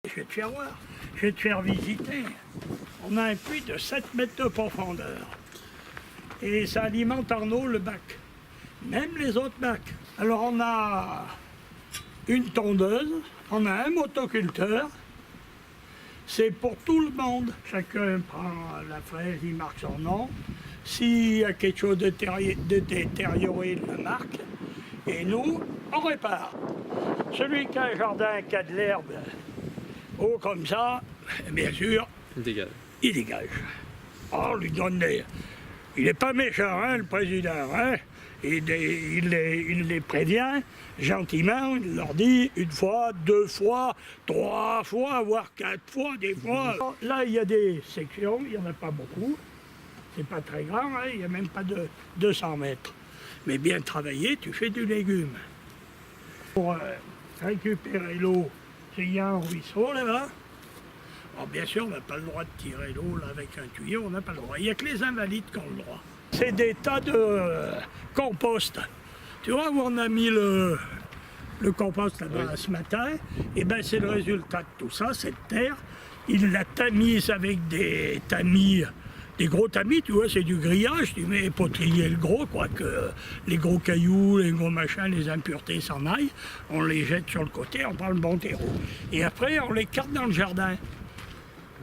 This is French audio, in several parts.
Je vais te faire voir, je vais te faire visiter. On a un puits de 7 mètres de profondeur. Et ça alimente en eau le bac. Même les autres bacs. Alors on a une tondeuse, on a un motoculteur. C'est pour tout le monde. Chacun prend la fraise, il marque son nom. S'il y a quelque chose de détérioré, il le marque. Et nous, on répare. Celui qui a un jardin, qui a de l'herbe haut comme ça, bien sûr, il dégage. On lui donne des... Il n'est pas méchant, hein, le président. Hein? Il les prévient gentiment, il leur dit une fois, 2 fois, 3 fois, voire 4 fois, des fois. Là, il y a des sections, il n'y en a pas beaucoup. C'est pas très grand, hein, il n'y a même pas de 200 mètres. Mais bien travaillé, tu fais du légume. Pour récupérer l'eau, il y a un ruisseau là-bas. Alors bien sûr, on n'a pas le droit de tirer l'eau avec un tuyau, on n'a pas le droit. Il n'y a que les invalides qui ont le droit. C'est des tas de compost. Tu vois où on a mis le compost là-bas ce matin? Et bien c'est le résultat de tout ça, cette terre. Il la tamise avec des tamis, des gros tamis, tu vois, c'est du grillage. Tu mets potrier le gros, quoi, que les gros cailloux, les gros machins, les impuretés s'en aillent. On les jette sur le côté, on prend le bon terreau. Et après, on les carte dans le jardin.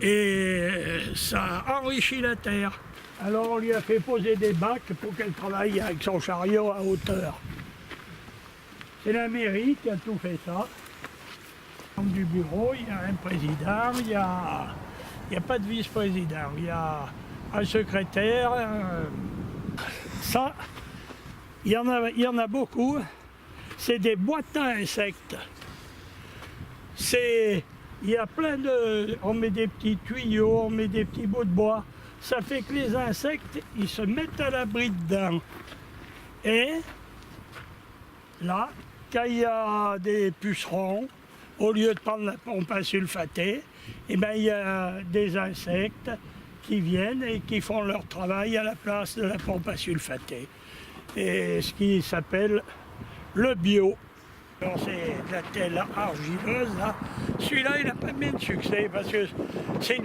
Et ça enrichit la terre. Alors on lui a fait poser des bacs pour qu'elle travaille avec son chariot à hauteur. C'est la mairie qui a tout fait ça. Du bureau, il y a un président, il n'y a pas de vice-président, il y a un secrétaire. Ça, il y en a beaucoup. C'est des boîtes à insectes. Il y a plein de... On met des petits tuyaux, on met des petits bouts de bois. Ça fait que les insectes, ils se mettent à l'abri dedans. Et là, quand il y a des pucerons, au lieu de prendre la pompe à sulfater, eh ben, il y a des insectes qui viennent et qui font leur travail à la place de la pompe à sulfater. Et ce qui s'appelle le bio. C'est de la terre argileuse, là. Celui-là, il n'a pas bien de succès parce que c'est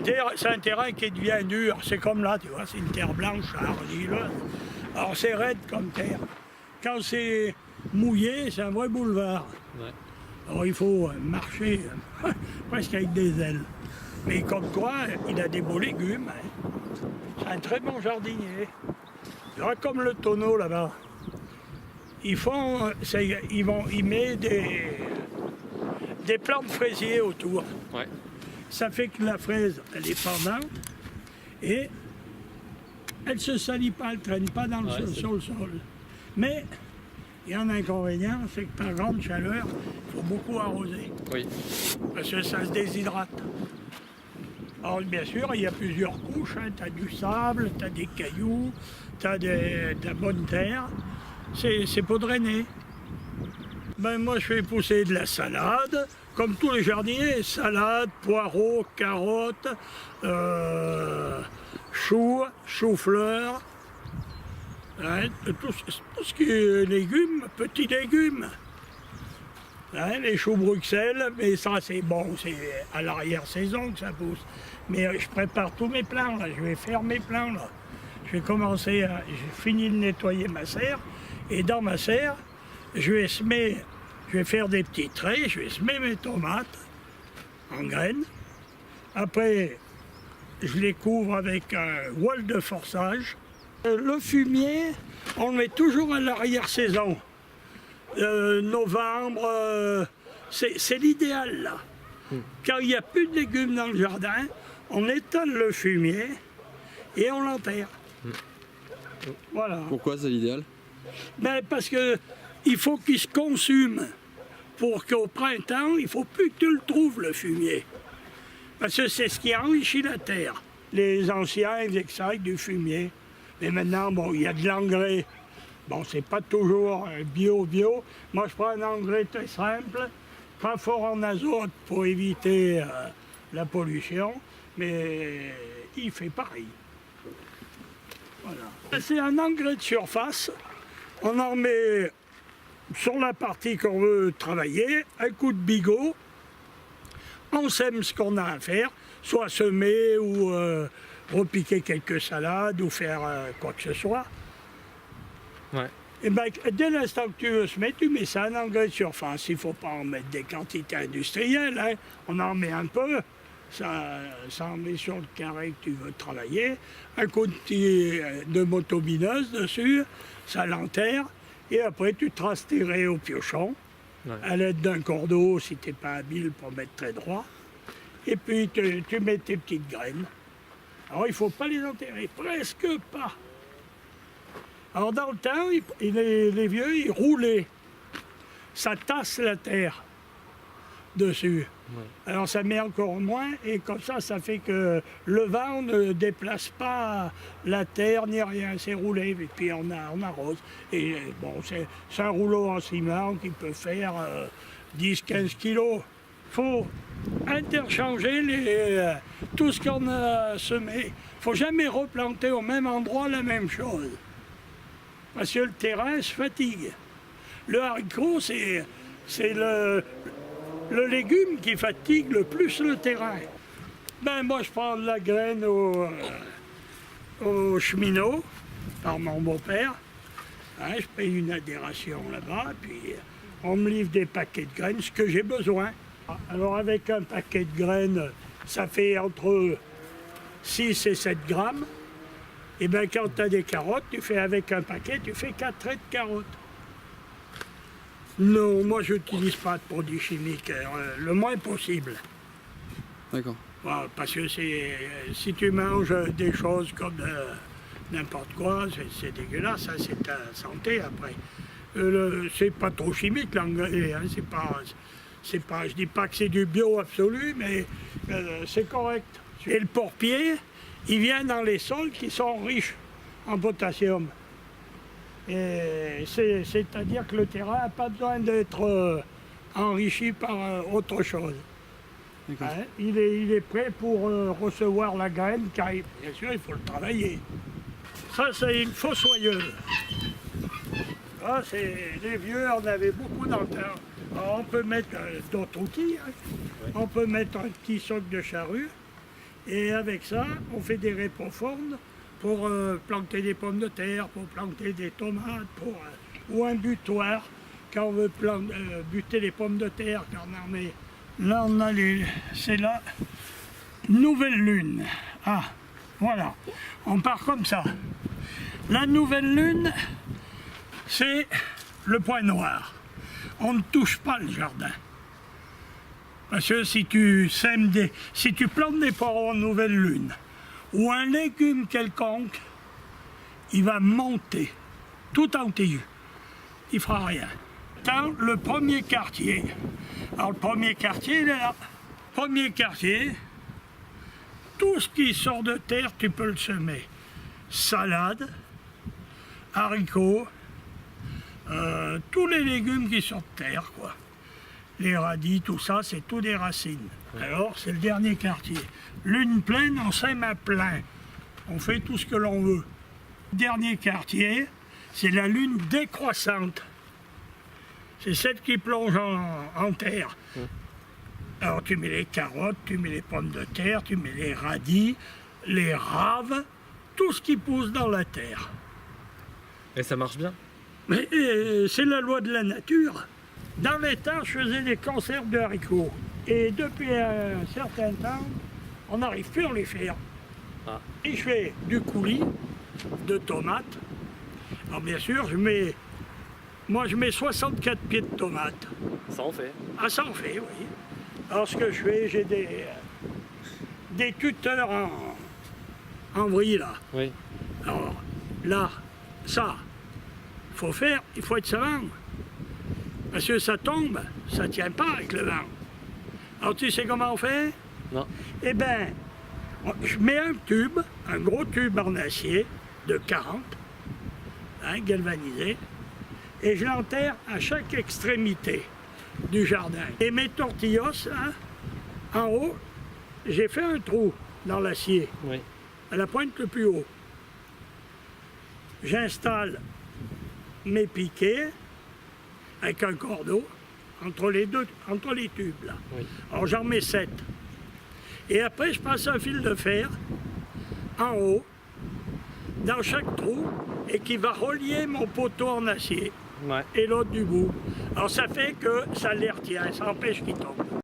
un terrain qui devient dur. C'est comme là, tu vois, c'est une terre blanche argileuse. Alors c'est raide comme terre. Quand c'est mouillé, c'est un vrai boulevard. Ouais. Alors il faut marcher presque avec des ailes. Mais comme quoi, il a des beaux légumes. Hein. C'est un très bon jardinier. Tu vois, comme le tonneau là-bas. Il met des plantes fraisiers autour. Ouais. Ça fait que la fraise, elle est pendante et elle ne se salit pas, elle ne traîne pas sur le sol. Mais il y a un inconvénient, c'est que par grande chaleur, il faut beaucoup arroser. Oui. Parce que ça se déshydrate. Alors bien sûr, il y a plusieurs couches. Hein. Tu as du sable, tu as des cailloux, tu as de la bonne terre. C'est pour drainer. Ben, moi, je fais pousser de la salade, comme tous les jardiniers. Salade, poireaux, carottes, choux, choux-fleurs. Hein, tout ce qui est légumes, petits légumes. Hein, les choux Bruxelles, mais ça, c'est bon, c'est à l'arrière-saison que ça pousse. Mais je prépare tous mes plants, là. Je vais faire mes plants, là. Je vais commencer j'ai fini de nettoyer ma serre. Et dans ma serre, je vais faire des petits traits, je vais semer mes tomates en graines. Après, je les couvre avec un voile de forçage. Le fumier, on le met toujours à l'arrière-saison. Novembre, c'est l'idéal là. Quand il n'y a plus de légumes dans le jardin, on étale le fumier et on l'enterre. Voilà. Pourquoi c'est l'idéal? Ben parce qu'il faut qu'il se consume pour qu'au printemps, il ne faut plus que tu le trouves, le fumier. Parce que c'est ce qui enrichit la terre. Les anciens, ils extraient du fumier. Mais maintenant, bon, il y a de l'engrais. Bon, c'est pas toujours bio. Moi, je prends un engrais très simple, pas fort en azote pour éviter la pollution, mais il fait pareil. Voilà. C'est un engrais de surface. On en met sur la partie qu'on veut travailler, un coup de bigot. on sème ce qu'on a à faire, soit semer ou repiquer quelques salades ou faire quoi que ce soit. Ouais. Et ben, dès l'instant que tu veux semer, tu mets ça en engrais de surface. Il ne faut pas en mettre des quantités industrielles, hein. On en met un peu, ça en met sur le carré que tu veux travailler, un coup de motobineuse dessus, ça l'enterre, et après tu traces tes raies au piochon, Ouais. à l'aide d'un cordeau si tu n'es pas habile pour mettre très droit, et puis tu mets tes petites graines. Alors il ne faut pas les enterrer, presque pas. Alors dans le temps, les vieux, ils roulaient. Ça tasse la terre dessus. Ouais. Alors ça met encore moins, et comme ça fait que le vent ne déplace pas la terre ni rien, c'est roulé, et puis on arrose. Et bon, c'est un rouleau en ciment qui peut faire 10-15 kilos. Il faut interchanger tout ce qu'on a semé. Il ne faut jamais replanter au même endroit la même chose. Parce que le terrain se fatigue. Le haricot, c'est le légume qui fatigue le plus le terrain. Ben moi, je prends de la graine au cheminot, par mon beau-père. Hein, je paye une adhération là-bas, puis on me livre des paquets de graines, ce que j'ai besoin. Alors avec un paquet de graines, ça fait entre 6 et 7 grammes. Et bien quand tu as des carottes, tu fais avec un paquet, tu fais 4 traits de carottes. Non, moi je n'utilise pas de produits chimiques, le moins possible. D'accord. Voilà, parce que si tu manges des choses comme n'importe quoi, c'est dégueulasse, ça, c'est ta santé après. C'est pas trop chimique l'engrais, hein, je dis pas que c'est du bio absolu, mais c'est correct. Et le porc-pied, il vient dans les sols qui sont riches en potassium. C'est-à-dire que le terrain n'a pas besoin d'être enrichi par autre chose. Hein, il est prêt pour recevoir la graine, car bien sûr il faut le travailler. Ça c'est une fossoyeuse. Ah, les vieux en avaient beaucoup dans le temps. Alors, on peut mettre d'autres outils, hein. Ouais. On peut mettre un petit soc de charrue, et avec ça on fait des raies profondes pour planter des pommes de terre, pour planter des tomates, ou un butoir quand on veut buter les pommes de terre, quand on en met. Là, c'est la nouvelle lune. Ah, voilà, on part comme ça. La nouvelle lune, c'est le point noir. On ne touche pas le jardin. Parce que si tu plantes des poireaux en nouvelle lune, ou un légume quelconque, il va monter tout entier. Il ne fera rien. Dans le premier quartier, alors le premier quartier, il est là. Premier quartier, tout ce qui sort de terre, tu peux le semer. Salade, haricots, tous les légumes qui sortent de terre, quoi. Les radis, tout ça, c'est tout des racines. Alors, c'est le dernier quartier. Lune pleine, on sème à plein. On fait tout ce que l'on veut. Le dernier quartier, c'est la lune décroissante. C'est celle qui plonge en terre. Alors, tu mets les carottes, tu mets les pommes de terre, tu mets les radis, les raves, tout ce qui pousse dans la terre. Et ça marche bien? Mais c'est la loi de la nature. Dans les temps, je faisais des conserves de haricots. Et depuis un certain temps, on n'arrive plus à les faire. Ah. Et je fais du coulis, de tomates. Alors bien sûr, je mets 64 pieds de tomates. Ça en fait. Ah, ça en fait, oui. Alors ce que je fais, j'ai des tuteurs en vrille, là. Oui. Alors là, ça, il faut être savant. Parce que ça tombe, ça ne tient pas avec le vent. Alors tu sais comment on fait? Non. Eh bien, je mets un gros tube en acier de 40, hein, galvanisé, et je l'enterre à chaque extrémité du jardin. Et mes tortillos, hein, en haut, j'ai fait un trou dans l'acier, Oui. à la pointe le plus haut. J'installe mes piquets avec un cordeau, entre les tubes là. Oui. Alors j'en mets 7. Et après je passe un fil de fer en haut, dans chaque trou, et qui va relier mon poteau en acier Ouais. et l'autre du bout. Alors ça fait que ça les retient, ça empêche qu'ils tombent.